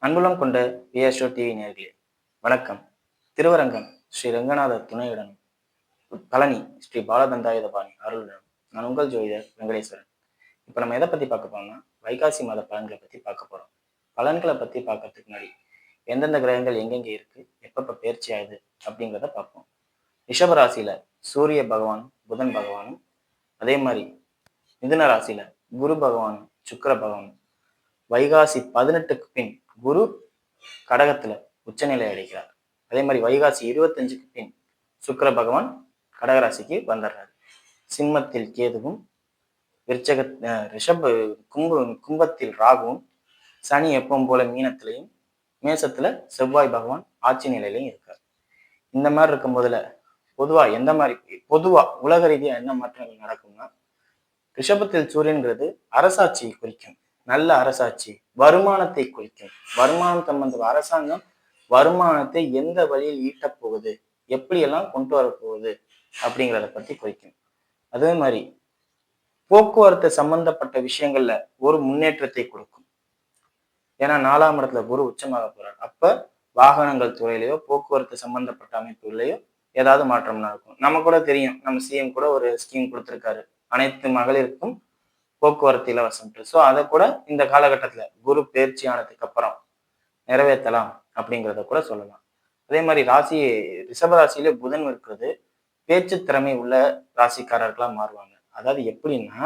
அன்புள்ளம் கொண்ட VSO TV நேயர்களே வணக்கம். திருவரங்கம் ஸ்ரீ ரங்கநாதர் துணையுடன் பழனி ஸ்ரீ பாலதண்டாயுதபாணி அருளுடன் நான் உங்கள் ஜோதிடர் வெங்கடேஸ்வரன். இப்போ நம்ம எதை பற்றி பார்க்க போறோம்னா வைகாசி மாத பலன்களை பற்றி பார்க்க போறோம். பலன்களை பற்றி பார்க்கறதுக்கு முன்னாடி எந்தெந்த கிரகங்கள் எங்கெங்கே இருக்கு, எப்பப்போ பயிற்சி ஆகுது அப்படிங்கிறத பார்ப்போம். ரிஷப ராசியில சூரிய பகவானும் புதன் பகவானும், அதே மாதிரி மிதுன ராசியில குரு பகவானும் சுக்கிர பகவானும், வைகாசி 18க்கு பின் குரு கடகத்துல உச்சநிலை அடைகிறார். அதே மாதிரி வைகாசி 25க்கு பின் சுக்கிர பகவான் கடகராசிக்கு வந்துடுறாரு. சிம்மத்தில் கேதுவும், விருச்சக ரிஷப கும்பத்தில் ராகுவும், சனி எப்பவும் போல மீனத்திலையும், மேசத்துல செவ்வாய் பகவான் ஆட்சி நிலையிலையும் இருக்கார். இந்த மாதிரி இருக்கும் போதுல பொதுவா உலக ரீதியா என்ன மாற்றங்கள் நடக்கும்னா, ரிஷபத்தில் சூரியன்கிறது அரசாட்சியை குறிக்கும். நல்ல அரசாட்சி, வருமானத்தை குறிக்கும். வருமானம் சம்பந்த அரசாங்கம் வருமானத்தை எந்த வழியில் ஈட்டப் போகுது, எப்படியெல்லாம் கொண்டு வரப்போகுது அப்படிங்கிறத பத்தி குறிக்கும். அதே மாதிரி போக்குவரத்து சம்பந்தப்பட்ட விஷயங்கள்ல ஒரு முன்னேற்றத்தை கொடுக்கும். ஏன்னா 4ஆம் இடத்துல குரு உச்சமாக போறார். அப்ப வாகனங்கள் துறையிலையோ போக்குவரத்து சம்பந்தப்பட்ட அமைப்புகளையோ ஏதாவது மாற்றம் நடக்கும். நம்ம கூட தெரியும், நம்ம சிஎம் கூட ஒரு ஸ்கீம் கொடுத்திருக்காரு, அனைத்து மகளிருக்கும் போக்குவரத்து இலவசம். ஸோ அதை கூட இந்த காலகட்டத்துல குரு பயிற்சி ஆனதுக்கு அப்புறம் நிறைவேற்றலாம் அப்படிங்கிறத கூட சொல்லலாம். அதே மாதிரி ரிஷப ராசியிலே புதன் இருக்கிறது பேச்சு திறமை உள்ள ராசிக்காரர்களா மாறுவாங்க. அதாவது எப்படின்னா,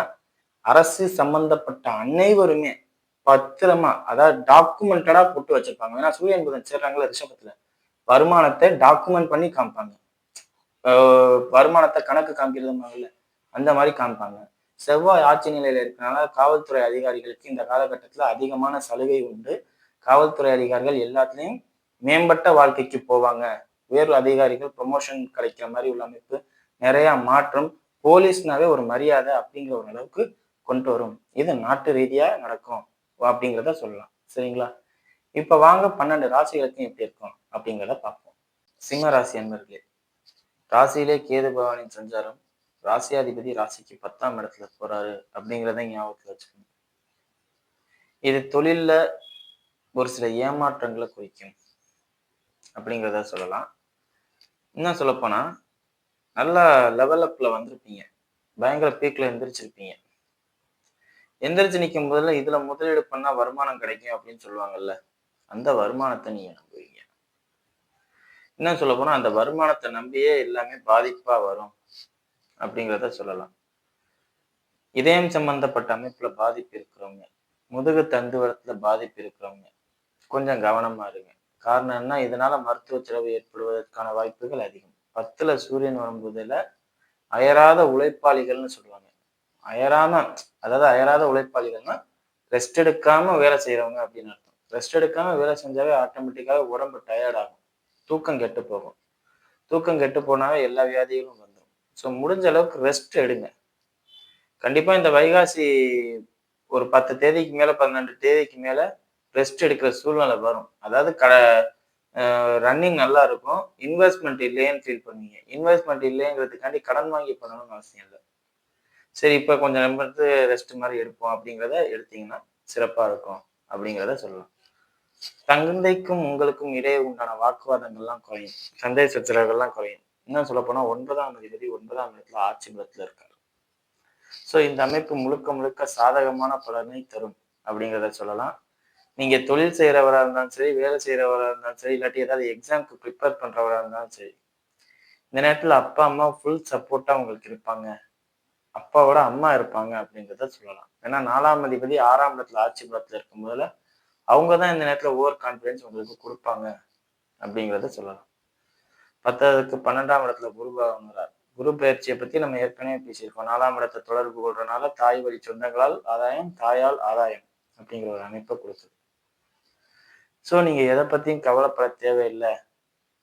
அரசு சம்பந்தப்பட்ட அனைவருமே பத்திரமா, அதாவது டாக்குமெண்டடா போட்டு வச்சிருப்பாங்க. ஏன்னா சூரியன் புதன் சேர்றாங்களா ரிஷபத்துல, வருமானத்தை டாக்குமெண்ட் பண்ணி காமிப்பாங்க. வருமானத்தை கணக்கு காமிக்கிறது அந்த மாதிரி காமிப்பாங்க. செவ்வாய் ஆட்சி நிலையில இருக்கனால காவல்துறை அதிகாரிகளுக்கு இந்த காலகட்டத்துல அதிகமான சலுகை உண்டு. காவல்துறை அதிகாரிகள் எல்லாத்துலயும் மேம்பட்ட வாழ்க்கைக்கு போவாங்க. உயர் அதிகாரிகள் ப்ரொமோஷன் கிடைக்கிற மாதிரி உள்ள அமைப்பு, நிறைய மாற்றம், போலீஸ்னாவே ஒரு மரியாதை அப்படிங்கிற ஒரு அளவுக்கு கொண்டு வரும். இது நாட்டு ரீதியா நடக்கும் அப்படிங்கிறத சொல்லலாம். சரிங்களா? இப்ப வாங்க 12 ராசிகளுக்கும் எப்படி இருக்கும் அப்படிங்கிறத பார்ப்போம். சிம்ம ராசி அன்பர்களே, ராசியிலே கேது பகவானின் சஞ்சாரம், ராசியாதிபதி ராசிக்கு 10ஆம் இடத்துல போறாரு அப்படிங்கிறத ஞாபகத்துல வச்சுக்கணும். இது தொழில்ல ஒரு சில ஏமாற்றங்களை குறிக்கும் அப்படிங்கிறத சொல்லலாம். இன்னும் சொல்லப்போனா நல்ல லெவல் அப்ல வந்திருப்பீங்க, பயங்கர பீக்ல எந்திரிச்சிருப்பீங்க. எந்திரிச்சு நிற்கும் போதுல இதுல முதலீடு பண்ணா வருமானம் கிடைக்கும் அப்படின்னு சொல்லுவாங்கல்ல, அந்த வருமானத்தை நீங்க நம்புவீங்க. இன்னும் சொல்ல போனா அந்த வருமானத்தை நம்பியே எல்லாமே பாதிப்பா வரும் அப்படிங்கிறத சொல்லலாம். இதயம் சம்பந்தப்பட்ட அமைப்புல பாதிப்பு இருக்கிறவங்க, முதுகு தண்டுவடத்துல பாதிப்பு இருக்கிறவங்க கொஞ்சம் கவனமா இருங்க. காரணம் என்ன, இதனால மருத்துவ செலவு ஏற்படுவதற்கான வாய்ப்புகள் அதிகம். 10ல சூரியன் வரும்போதுல அயராத உழைப்பாளிகள்னு சொல்லுவாங்க. அயராத உழைப்பாளிகள்னா ரெஸ்ட் எடுக்காம வேலை செய்யறவங்க அப்படின்னு அர்த்தம். ரெஸ்ட் எடுக்காம வேலை செஞ்சாவே ஆட்டோமேட்டிக்காவே உடம்பு டயர்ட் ஆகும், தூக்கம் கெட்டு போகும். தூக்கம் கெட்டு போனாவே எல்லா வியாதிகளும் வந்துடும். ஸோ முடிஞ்ச அளவுக்கு ரெஸ்ட் எடுங்க. கண்டிப்பா இந்த வைகாசி ஒரு 10 தேதிக்கு மேல 12 தேதிக்கு மேல ரெஸ்ட் எடுக்கிற சூழ்நிலை வரும். அதாவது ரன்னிங் நல்லா இருக்கும், இன்வெஸ்ட்மெண்ட் இல்லையேன்னு ஃபீல் பண்ணுவீங்க. இன்வெஸ்ட்மெண்ட் இல்லைங்கிறதுக்காண்டி கடன் வாங்கி பண்ணணும்னு அவசியம் இல்லை. சரி, இப்ப கொஞ்சம் நம்ம ரெஸ்ட் மாதிரி எடுப்போம் அப்படிங்கிறத எடுத்தீங்கன்னா சிறப்பா இருக்கும் அப்படிங்கிறத சொல்லலாம். தந்தைக்கும் உங்களுக்கும் இடையே உண்டான வாக்குவாதங்கள்லாம் குறையும், சந்தை சச்சரவுகள்லாம் குறையும். இன்னும் சொல்ல போனா 9ஆம் அதிபதி 9ஆம் இடத்துல ஆட்சி பலத்துல இருக்காரு. ஸோ இந்த அமைப்பு முழுக்க முழுக்க சாதகமான பலனை தரும் அப்படிங்கிறத சொல்லலாம். நீங்க தொழில் செய்யறவரா இருந்தாலும் சரி, வேலை செய்யறவரா இருந்தாலும் சரி, இல்லாட்டி ஏதாவது எக்ஸாம்க்கு ப்ரிப்பேர் பண்றவரா இருந்தாலும் சரி, இந்த நேரத்துல அப்பா அம்மா ஃபுல் சப்போர்ட்டா உங்களுக்கு இருப்பாங்க, அப்பாவோட அம்மா இருப்பாங்க அப்படிங்கிறத சொல்லலாம். ஏன்னா 4ஆம் அதிபதி 6ஆம் இடத்துல ஆட்சி பலத்துல இருக்கும் போதுல அவங்கதான் இந்த நேரத்துல ஓவர் கான்பிடன்ஸ் உங்களுக்கு கொடுப்பாங்க அப்படிங்கிறத சொல்லலாம். 10க்கு 12ஆம் இடத்துல குரு பகவான், குரு பயிற்சியை பத்தி நம்ம ஏற்கனவே பேசியிருக்கோம். 4ஆம் இடத்தை தொடர்பு கொள்றதுனால தாய் வழி சொந்தங்களால் ஆதாயம், தாயால் ஆதாயம் அப்படிங்கிற ஒரு அமைப்பை கொடுக்குது. ஸோ நீங்க எதை பத்தியும் கவலைப்பட தேவையில்லை,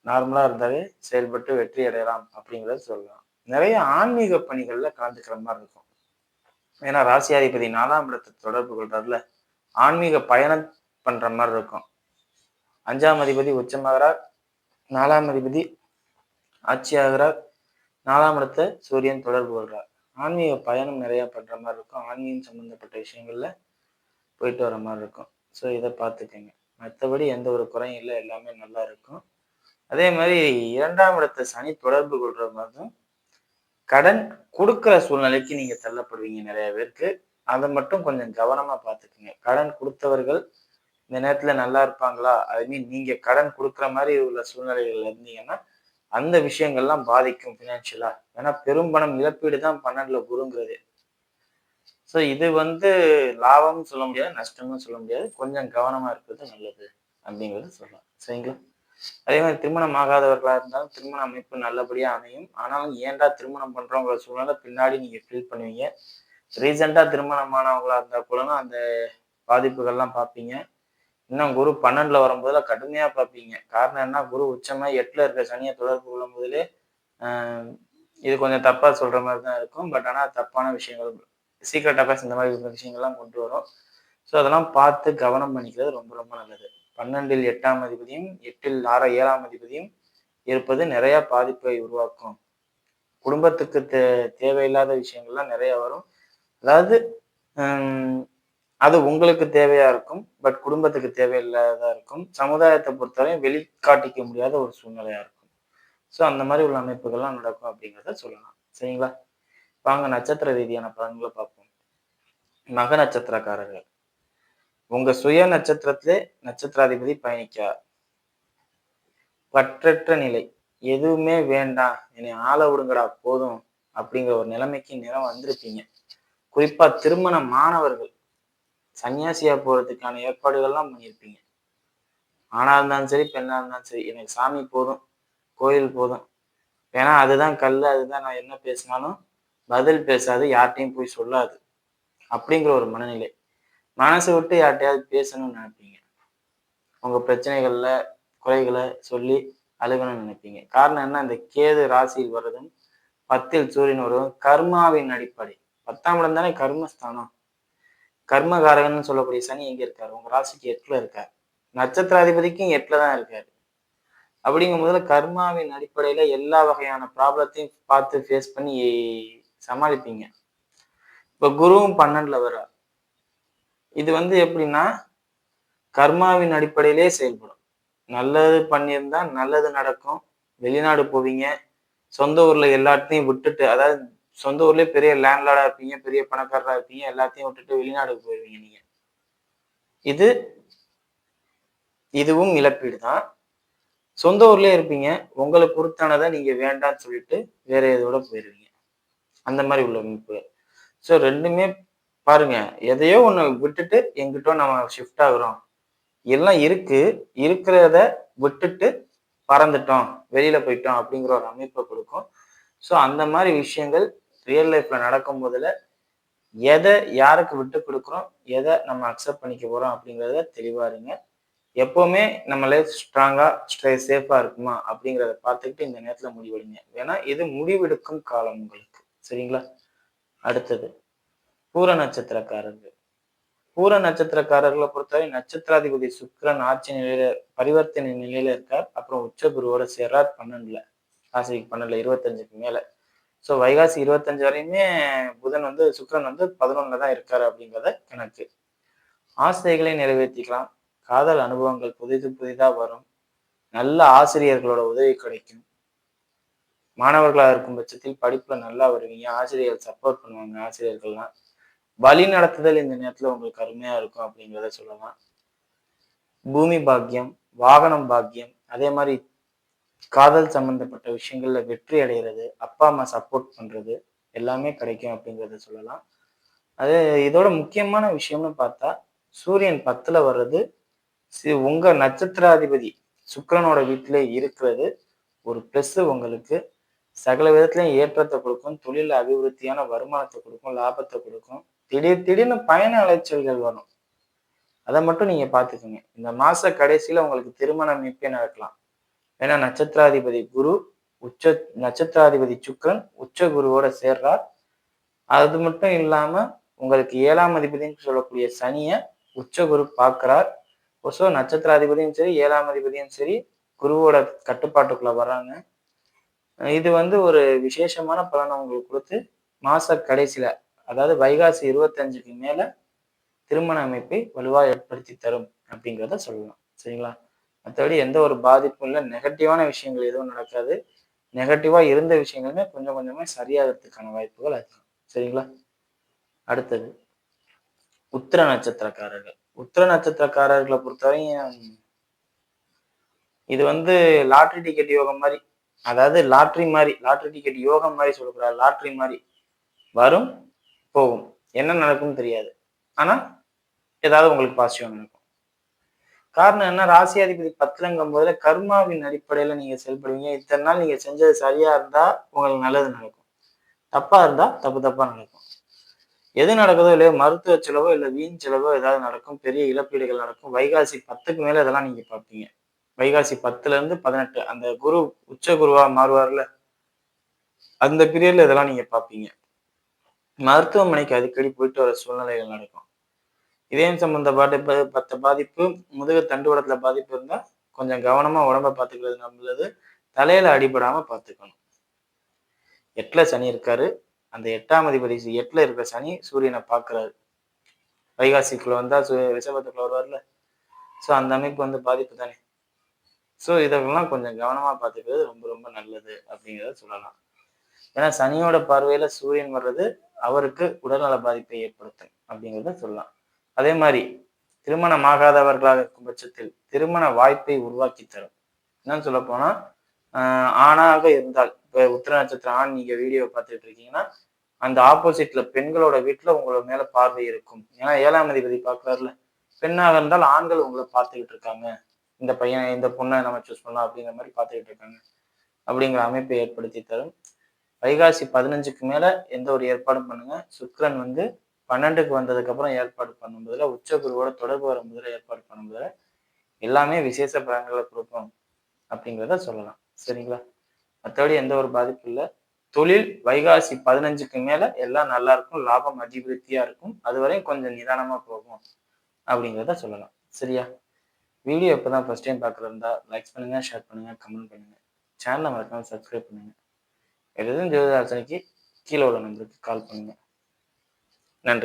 நார்மலா இருந்தாலே செயல்பட்டு வெற்றி அடையலாம் அப்படிங்கிறத சொல்லலாம். நிறைய ஆன்மீக பணிகள்ல கலந்துக்கிற மாதிரி இருக்கும். ஏன்னா ராசியாதிபதி 4ஆம் இடத்தை தொடர்பு கொள்றதுல ஆன்மீக பயணம் பண்ற மாதிரி இருக்கும். 5ஆம் அதிபதி உச்சமாகிறார், 4ஆம் அதிபதி ஆட்சி ஆகிறார், 4ஆம் இடத்தை சூரியன் தொடர்பு கொள்றார். ஆன்மீக பயணம் நிறைய பண்ற மாதிரி இருக்கும். ஆன்மீகம் சம்பந்தப்பட்ட விஷயங்கள்ல போயிட்டு வர மாதிரி இருக்கும். ஸோ இதை பார்த்துக்கங்க. மற்றபடி எந்த ஒரு குறையும் இல்லை, எல்லாமே நல்லா இருக்கும். அதே மாதிரி 2ஆம் இடத்தை சனி தொடர்பு கொள்ற மாதிரியும் கடன் கொடுக்குற சூழ்நிலைக்கு நீங்க தள்ளப்படுவீங்க நிறைய பேருக்கு. அதை மட்டும் கொஞ்சம் கவனமா பார்த்துக்குங்க. கடன் கொடுத்தவர்கள் இந்த நேரத்துல நல்லா இருப்பாங்களா? ஐ மீன் நீங்க கடன் குடுக்குற மாரி உள்ள சூழ்நிலைகள்ல இருந்தீங்கன்னா, அந்த விஷயங்கள்லாம் பாதிக்கும் ஃபினான்ஷியலா. ஏன்னா பெரும்பணம் இழப்பீடு தான் 12ல குருங்கிறது. ஸோ இது வந்து லாபம்னு சொல்ல முடியாது, நஷ்டம்னு சொல்ல முடியாது. கொஞ்சம் கவனமா இருக்கிறது நல்லது அப்படிங்கிறது சொல்லலாம். சரிங்களா? அதே மாரி திருமணம் ஆகாதவர்களா இருந்தாலும் திருமண அமைப்பு நல்லபடியா அமையும். ஆனாலும் ஏன்டா திருமணம் பண்றோங்கிற சூழ்நிலை பின்னாடி நீங்க ஃபீல் பண்ணுவீங்க. ரீசென்ட்டா திருமணமானவங்களா இருந்தா கூடனா அந்த பாதிப்புகள்லாம் பார்ப்பீங்க. இன்னும் குரு 12ல வரும்போதெல்லாம் கடுமையா பார்ப்பீங்க. காரணம் என்ன? குரு உச்சமாயி 8ல இருக்க சனிய தொடர்பு கொள்ளும் போதிலே, அ இது கொஞ்சம் தப்பா சொல்ற மாரி தான் இருக்கும். பட் ஆனா தப்பான விஷயங்கள், சீக்ரெட் அஃபேர்ஸ் இந்த மாரி விஷயங்கள்லாம் கொண்டு வரும். ஸோ அதெல்லாம் பார்த்து கவனம் பண்ணிக்கிறது ரொம்ப ரொம்ப நல்லது. 12ல் 8ஆம் அதிபதியும், 8ல் 7ஆம் அதிபதியும் இருப்பது நிறைய பாதிப்பை உருவாக்கும். குடும்பத்துக்கு தேவையில்லாத விஷயங்கள்லாம் நிறைய வரும். அதாவது ம் அது உங்களுக்கு தேவையா இருக்கும். பட் குடும்பத்துக்கு தேவையில்லாததா இருக்கும். சமுதாயத்த பொறுத்தவரையும் வெளிக்காட்டிக்க முடியாத ஒரு சூழ்நிலையா இருக்கும். ஸோ அந்த மாரி உள்ள அமைப்புகள்லாம் நடக்கும் அப்படிங்கிறத சொல்லலாம். சரிங்களா? வாங்க நட்சத்திர ரீதியான பலன்கள பார்ப்போம். மக நட்சத்திரக்காரர்கள். உங்க சுய நட்சத்திரத்திலே நட்சத்திராதிபதி பயணிக்கிறார். பற்றற்ற நிலை. எதுவுமே வேண்டாம். என்னைய ஆள விடுங்கடா போதும். அப்படிங்கிற ஒரு நிலைமைக்கு வந்திருப்பீங்க. குறிப்பா திருமண மாணவர்கள் சன்னியாசியா போறதுக்கான ஏற்பாடுகள்லாம் பண்ணியிருப்பீங்க. ஆணா இருந்தாலும் சரி, பெண்ணா இருந்தாலும் சரி, எனக்கு சாமி போதும், கோயில் போதும். ஏன்னா அதுதான் கல்லு, அதுதான் நான் என்ன பேசினாலும் பதில் பேசாது, யார்ட்டயும் போய் சொல்லாது. அப்படிங்கிற ஒரு மனநிலை. மனசு விட்டு யார்ட்டயாவது பேசணும்னு நினைப்பீங்க. உங்க பிரச்சனைகள்ல, குறைகள சொல்லி அழுகணும்னு நினைப்பீங்க. காரணம் என்ன? இந்த கேது ராசியில் வர்றதும், 10ல் சூரியன் வருவதும் கர்மாவின் அடிப்படை. 10ஆம் இடம் தானே கர்மஸ்தானம். கர்மகாரகன்னு சொல்லக்கூடிய சனி எங்க இருக்காரு? உங்க ராசிக்கு 8ல இருக்காரு. நட்சத்திராதிபதிக்கும் 8ல தான் இருக்காரு. அப்படிங்கும் போதுல கர்மாவின் அடிப்படையில எல்லா வகையான ப்ராப்ளத்தையும் பார்த்து ஃபேஸ் பண்ணி சமாளிப்பீங்க. இப்ப குருவும் 12ல வர்றார். இது வந்து எப்படின்னா, கர்மாவின் அடிப்படையிலே செயல்படும். நல்லது பண்ணியிருந்தா நல்லது நடக்கும். வெளிநாடு போவீங்க. சொந்த ஊர்ல எல்லாத்தையும் விட்டுட்டு, அதாவது சொந்த ஊர்லயே பெரிய லேண்ட்லார்டா இருப்பீங்க, பெரிய பணக்காரரா இருப்பீங்க. எல்லாத்தையும் விட்டுட்டு வெளிநாடுக்கு போயிருவீங்க நீங்க. இது இதுவும் இழப்பீடு தான். சொந்த ஊர்லயே இருப்பீங்க. உங்களுக்கு பொறுத்தானத நீங்க வேண்டான்னு சொல்லிட்டு வேற இதோட போயிருவீங்க. அந்த மாரி உள்ள அமைப்பு. ஸோ 2மே பாருங்க. எதையோ ஒண்ணு விட்டுட்டு எங்கிட்டோ நம்ம ஷிஃப்ட் ஆகுறோம். எல்லாம் இருக்கு. இருக்கிறத விட்டுட்டு பறந்துட்டோம். வெளியில போயிட்டோம் அப்படிங்கிற ஒரு அமைப்ப குடுக்கும். ஸோ அந்த மாரி விஷயங்கள் ரியல் லைஃப்ல நடக்கும்போதுல எத யாருக்கு விட்டுக் குடுக்குறோம், எத நம்ம அக்செப்ட் பண்ணிக்க போறோம் அப்படிங்கிறதுல தெளிவா இருங்க. எப்பவுமே நம்ம லைஃப் ஸ்ட்ராங்கா, சேஃபா இருக்குமா அப்படிங்கிறத பார்த்துக்கிட்டு இந்த நேரத்துல முடிவெடுங்க. ஏன்னா இது முடிவெடுக்கும் காலம் உங்களுக்கு. சரிங்களா? அடுத்தது பூர நட்சத்திரக்காரர்கள். பூர நட்சத்திரக்காரர்களை பொறுத்தவரை நட்சத்திராதிபதி சுக்கிரன் ஆட்சி நிலையில பரிவர்த்தனை நிலையில இருக்கார். அப்புறம் உச்ச குருவோட சேர்றார் 12ல. ராசிக்கு 12ல 25க்கு மேல. ஸோ வைகாசி 25 வரையுமே புதன் வந்து சுக்கிரன் வந்து 11ல தான் இருக்காரு அப்படிங்கிறத கணக்கு. ஆசைகளை நிறைவேற்றிக்கலாம். காதல் அனுபவங்கள் புதிதா வரும். நல்ல ஆசிரியர்களோட உதவி கிடைக்கும். மாணவர்களா இருக்கும் பட்சத்தில் படிப்புல நல்லா வருவீங்க. ஆசிரியர்கள் சப்போர்ட் பண்ணுவாங்க ஆசிரியர்கள்லாம். வழி நடத்துதல் இந்த நேரத்துல உங்களுக்கு அருமையா இருக்கும் அப்படிங்கிறத சொல்லலாம். பூமி பாக்கியம், வாகனம் பாக்கியம், அதே மாதிரி காதல் சம்பந்தப்பட்ட விஷயங்கள்ல வெற்றி அடைகிறது, அப்பா அம்மா சப்போர்ட் பண்றது எல்லாமே கிடைக்கும் அப்படிங்கிறத சொல்லலாம். அது இதோட முக்கியமான விஷயம்னு பார்த்தா சூரியன் 10ல வர்றது உங்க நட்சத்திராதிபதி சுக்கிரனோட வீட்டிலே இருக்கிறது ஒரு பிளஸ் உங்களுக்கு. சகல விதத்திலையும் ஏற்றத்தை கொடுக்கும். தொழில அபிவிருத்தியான வருமானத்தை கொடுக்கும், லாபத்தை கொடுக்கும். திடீர்னு பயண அலைச்சல்கள் வரும். அதை மட்டும் நீங்க பாத்துக்கோங்க. இந்த மாச கடைசியில உங்களுக்கு திருமண அமைப்பே நடக்கலாம். ஏன்னா நட்சத்திராதிபதி குரு நட்சத்திராதிபதி சுக்கிரன் உச்ச குருவோட சேர்றார். அது மட்டும் இல்லாம உங்களுக்கு 7ஆம் அதிபதினு சொல்லக்கூடிய சனிய உச்ச குரு பார்க்கிறார். ஸோ நட்சத்திராதிபதியும் சரி, 7ஆம் அதிபதியும் சரி குருவோட கட்டுப்பாட்டுக்குள்ள வர்றாங்க. இது வந்து ஒரு விசேஷமான பலனை உங்களுக்கு கொடுத்து மாச கடைசியில, அதாவது வைகாசி 25க்கு மேல திருமண அமைப்பை வலுவா ஏற்படுத்தி தரும் அப்படிங்கிறத சொல்லலாம். சரிங்களா? மத்தபடி எந்த ஒரு பாதிப்பும் இல்ல. நெகட்டிவான விஷயங்கள் எதுவும் நடக்காது. நெகட்டிவா இருந்த விஷயங்களுமே கொஞ்சம் கொஞ்சமா சரியாகறதுக்கான வாய்ப்புகள் அதிகம். சரிங்களா? அடுத்தது உத்திர நட்சத்திரக்காரர்கள். உத்திர நட்சத்திரக்காரர்கள பொறுத்தவரையும் இது வந்து லாட்டரி டிக்கெட் யோகம் மாரி. அதாவது லாட்டரி மாரி. லாட்டரி டிக்கெட் யோகம் மாரி சொல்லக்கூடாது. லாட்டரி மாரி. வரும், போகும். என்ன நடக்கும்னு தெரியாது. ஆனா, ஏதாவது உங்களுக்கு பாசிட்டிவா நடக்கும். காரணம் என்ன? ராசியாதிபதி 10லங்கும்போது கர்மாவின் அடிப்படையில நீங்க செயல்படுவீங்க. இத்தன நாள் நீங்க செஞ்சது சரியா இருந்தா, உங்களுக்கு நல்லது நடக்கும். தப்பா இருந்தா, தப்பு தப்பா நடக்கும். எது நடக்குதோ இல்லையோ மருத்துவ செலவோ, இல்ல வீண் செலவோ ஏதாவது நடக்கும். பெரிய இழப்பீடுகள் நடக்கும். வைகாசி 10க்கு மேல இதெல்லாம் நீங்க பார்ப்பீங்க. வைகாசி 10லருந்து 18 அந்த குரு உச்ச குருவா மாறுவார்ல, அந்த பீரியட்ல இதெல்லாம் நீங்க பார்ப்பீங்க. மருத்துவமனைக்கு அடிக்கடி போயிட்டு வர சூழ்நிலைகள் நடக்கும். இதயம் சம்பந்த பாதிப்பு, முதுகு தண்டுவடத்துல பாதிப்பு இருந்தா, கொஞ்சம் கவனமா உடம்ப பார்த்துக்கிறது நல்லது. தலையில அடிபடாம பார்த்துக்கணும். 8ல சனி இருக்காரு. அந்த 8ஆம் அதிபதி 8ல இருக்கிற சனி சூரியன பார்க்கிறாரு. வைகாசிக்குள்ள வந்தா ரிஷபத்துக்குள்ள வருவார்ல. ஸோ அந்த அமைப்பு வந்து பாதிப்பு தானே. ஸோ இதெல்லாம் கொஞ்சம் கவனமா பார்த்துக்கிறது ரொம்ப ரொம்ப நல்லது அப்படிங்கிறத சொல்லலாம். ஏன்னா சனியோட பார்வையில சூரியன் வர்றது அவருக்கு உடல்நல பாதிப்பை ஏற்படுத்தும் அப்படிங்கிறத சொல்லலாம். அதே மாதிரி திருமணம் ஆகாதவர்களாக இருக்கும் பட்சத்தில் திருமண வாய்ப்பை உருவாக்கி தரும். என்னன்னு சொல்ல போனா ஆணாக இருந்தால் இப்ப உத்திர நட்சத்திரம் ஆண் நீங்க வீடியோ பார்த்துட்டு இருக்கீங்கன்னா அந்த ஆப்போசிட்ல பெண்களோட வீட்டுல உங்களோட மேல பார்வை இருக்கும். ஏன்னா 7ஆம் அதிபதி பார்க்கிறாருல. பெண்ணாக இருந்தால் ஆண்கள் உங்களை பார்த்துக்கிட்டு இருக்காங்க. இந்த பையன் இந்த பொண்ணை நம்ம சூஸ் பண்ணலாம் அப்படிங்கிற மாதிரி பார்த்துக்கிட்டு இருக்காங்க அப்படிங்கிற அமைப்பை ஏற்படுத்தி தரும். வைகாசி 15க்கு மேல எந்த ஒரு ஏற்பாடும் பண்ணுங்க. சுக்கிரன் வந்து 12க்கு வந்ததுக்கு அப்புறம் ஏற்பாடு பண்ணும்போதுல உச்ச குருவோட தொடர்பு வரும்போதுல ஏற்பாடு பண்ணும்போதுல எல்லாமே விசேஷ பலன்களை கொடுக்கும் அப்படிங்கிறத சொல்லலாம். சரிங்களா? மற்றபடி எந்த ஒரு பாதிப்பும் இல்லை. தொழில் வைகாசி 15க்கு மேல எல்லாம் நல்லா இருக்கும். லாபம் அபிவிருத்தியா இருக்கும். அதுவரையும் கொஞ்சம் நிதானமா போகும் அப்படிங்கிறத சொல்லலாம். சரியா? வீடியோ இப்பதான் ஃபர்ஸ்ட் டைம் பார்க்குறதா இருந்தா லைக் பண்ணுங்க, ஷேர் பண்ணுங்க, கமெண்ட் பண்ணுங்க. சேனலை மறக்காம சப்ஸ்கிரைப் பண்ணுங்க. எதுவும் ஜோதிட ஆலோசனைக்கு கீழே உள்ள நம்பருக்கு கால் பண்ணுங்க.